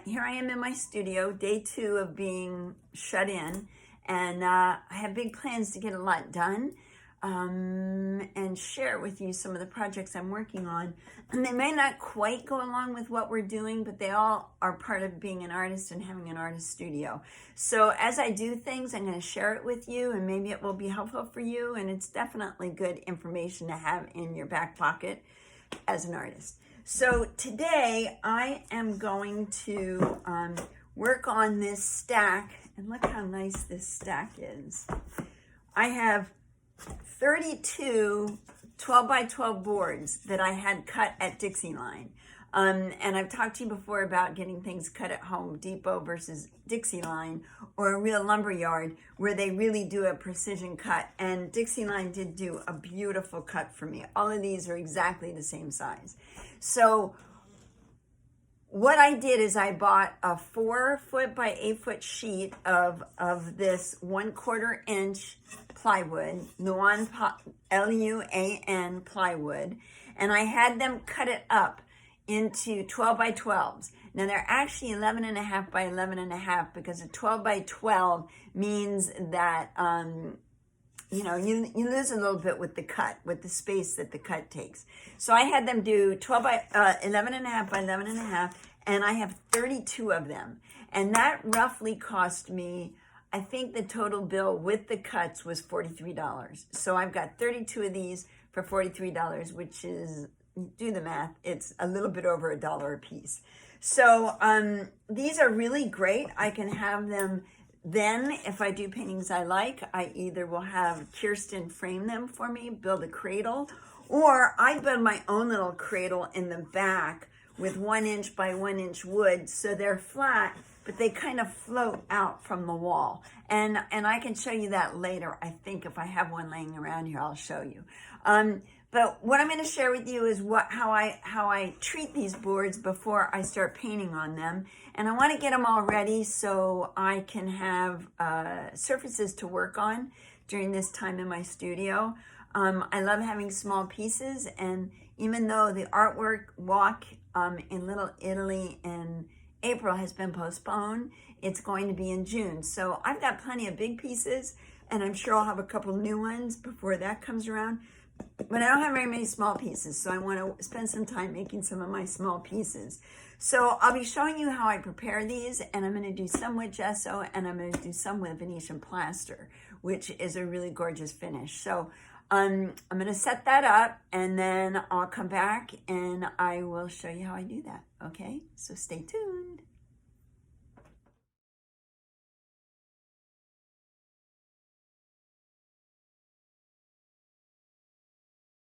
Here I am in my studio, day 2 of being shut in, and I have big plans to get a lot done and share with you some of the projects I'm working on. And they may not quite go along with what we're doing, but they all are part of being an artist and having an artist studio. So as I do things, I'm going to share it with you, and maybe it will be helpful for you, and it's definitely good information to have in your back pocket as an artist. So today I am going to work on this stack, and look how nice this stack is. I have 32 12 by 12 boards that I had cut at Dixie Line. And I've talked to you before about getting things cut at Home Depot versus Dixie Line or a real lumber yard where they really do a precision cut. And Dixie Line did do a beautiful cut for me. All of these are exactly the same size. So what I did is I bought a 4-foot by 8-foot sheet of this 1/4 inch plywood, luan, Luan plywood, and I had them cut it up into 12 by 12s. Now they're actually 11.5 by 11.5 because a 12 by 12 means that you lose a little bit with the cut, with the space that the cut takes. So I had them do 12 by 11.5 by 11.5, and I have 32 of them. And that roughly cost me, I think the total bill with the cuts was $43. So I've got 32 of these for $43, which is, do the math, it's a little bit over $1 a piece. So these are really great. I can have them then, if I do paintings I like, I either will have Kirsten frame them for me, build a cradle, or I build my own little cradle in the back with 1 inch by 1 inch wood, so they're flat, but they kind of float out from the wall. And I can show you that later. I think if I have one laying around here, I'll show you. But what I'm going to share with you is how I treat these boards before I start painting on them. And I want to get them all ready so I can have surfaces to work on during this time in my studio. I love having small pieces, and even though the artwork walk in Little Italy in April has been postponed, it's going to be in June. So I've got plenty of big pieces, and I'm sure I'll have a couple new ones before that comes around. But I don't have very many small pieces, so I want to spend some time making some of my small pieces. So I'll be showing you how I prepare these, and I'm going to do some with gesso, and I'm going to do some with Venetian plaster, which is a really gorgeous finish. So I'm going to set that up, and then I'll come back and I will show you how I do that. Okay, so stay tuned.